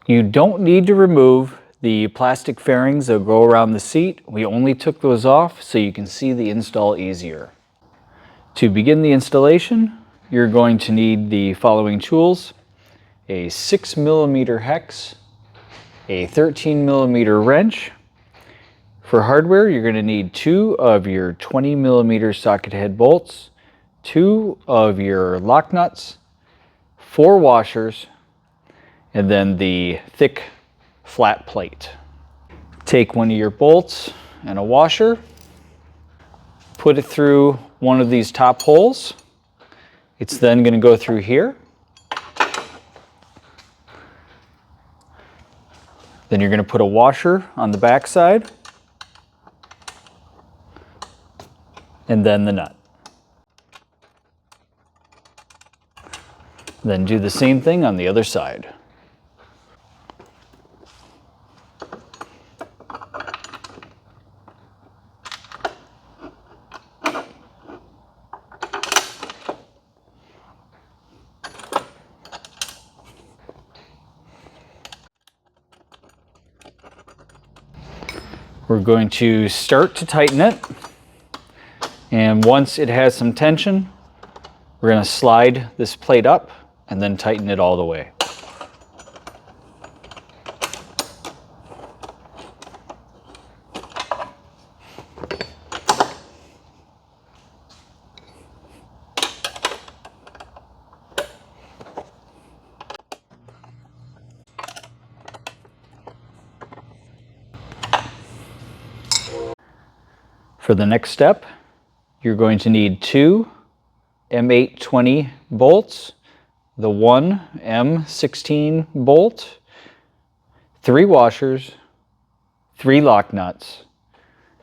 You don't need to remove the plastic fairings that go around the seat. We only took those off so you can see the install easier. To begin the installation, you're going to need the following tools: a 6mm hex, a 13mm wrench. For hardware, you're going to need 2 of your 20mm socket head bolts, 2 of your lock nuts, 4 washers, and then the thick flat plate. Take one of your bolts and a washer, put it through one of these top holes. It's then going to go through here. Then you're going to put a washer on the back side, and then the nut. Then do the same thing on the other side. We're going to start to tighten it, and once it has some tension, we're going to slide this plate up and then tighten it all the way. For the next step, you're going to need 2 M820 bolts, the 1 M16 bolt, 3 washers, 3 lock nuts.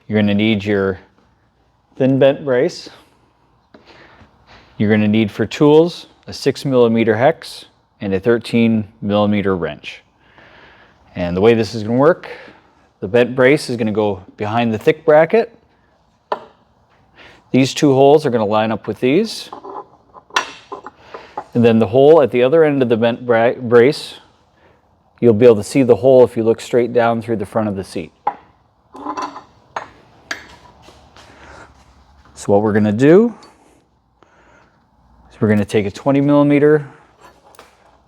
You're going to need your thin bent brace. You're going to need for tools a 6mm hex and a 13mm wrench. And the way this is going to work, the bent brace is going to go behind the thick bracket. These 2 holes are going to line up with these. And then the hole at the other end of the bent brace, you'll be able to see the hole if you look straight down through the front of the seat. So what we're going to do is we're going to take a 20mm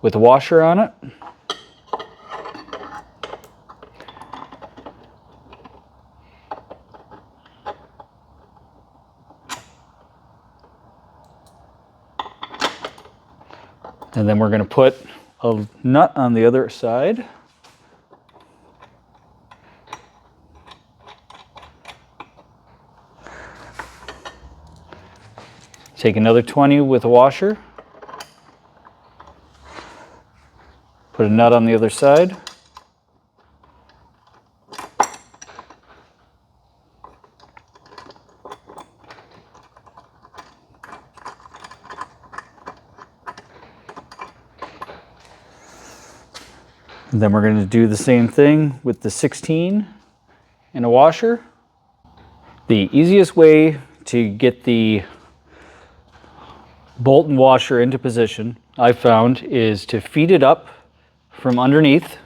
with a washer on it. And then we're going to put a nut on the other side. Take another 20 with a washer. Put a nut on the other side. And then we're going to do the same thing with the 16 and a washer. The easiest way to get the bolt and washer into position, I've found, is to feed it up from underneath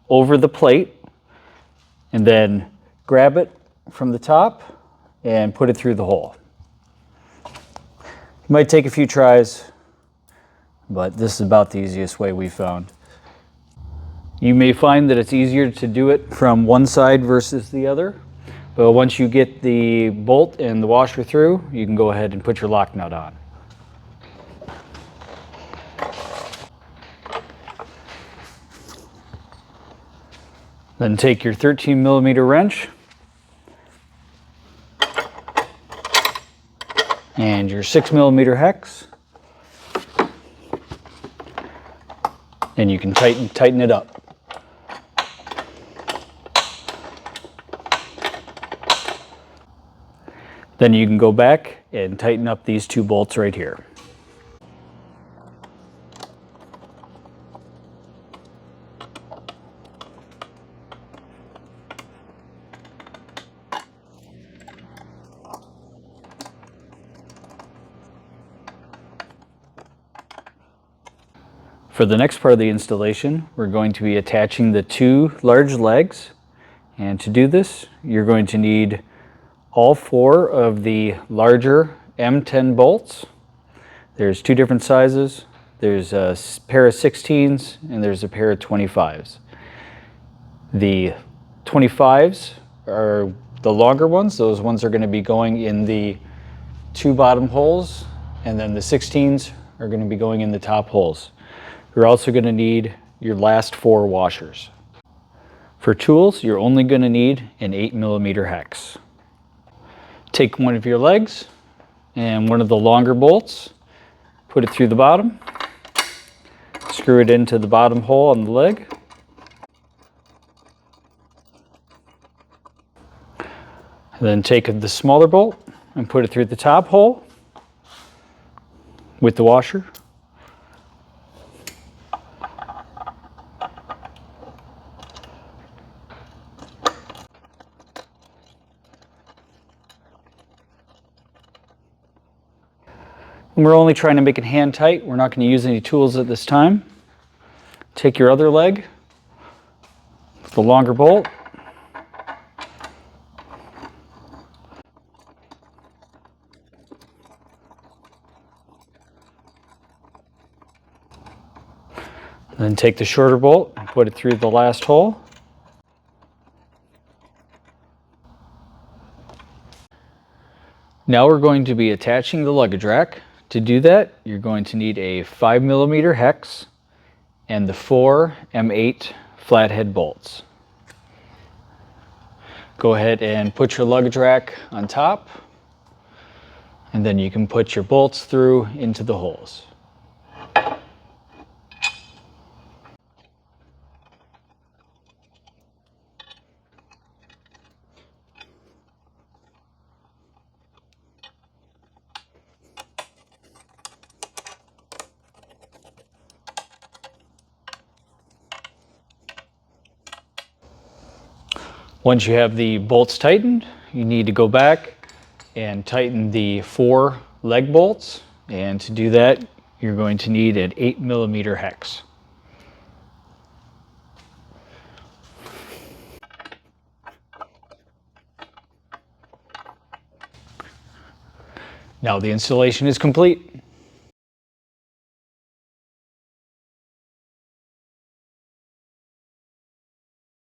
over the plate and then grab it from the top and put it through the hole. It might take a few tries, but this is about the easiest way we've found. You may find that it's easier to do it from one side versus the other, but once you get the bolt and the washer through, you can go ahead and put your lock nut on. Then take your 13mm wrench and your 6mm hex, and you can tighten it up. Then you can go back and tighten up these 2 bolts right here. For the next part of the installation, we're going to be attaching the 2 large legs. And to do this, you're going to need all 4 of the larger M10 bolts. There's 2 different sizes. There's a pair of 16s and there's a pair of 25s. The 25s are the longer ones. Those ones are going to be going in the 2 bottom holes, and then the 16s are going to be going in the top holes. You're also going to need your last 4 washers. For tools, you're only going to need an 8mm hex. Take one of your legs and one of the longer bolts, put it through the bottom, screw it into the bottom hole on the leg. And then take the smaller bolt and put it through the top hole with the washer. And we're only trying to make it hand tight. We're not going to use any tools at this time. Take your other leg, the longer bolt, then take the shorter bolt and put it through the last hole. Now we're going to be attaching the luggage rack. To do that, you're going to need a 5mm hex and the 4 M8 flathead bolts. Go ahead and put your luggage rack on top, and then you can put your bolts through into the holes. Once you have the bolts tightened, you need to go back and tighten the 4 leg bolts. And to do that, you're going to need an 8mm hex. Now the installation is complete.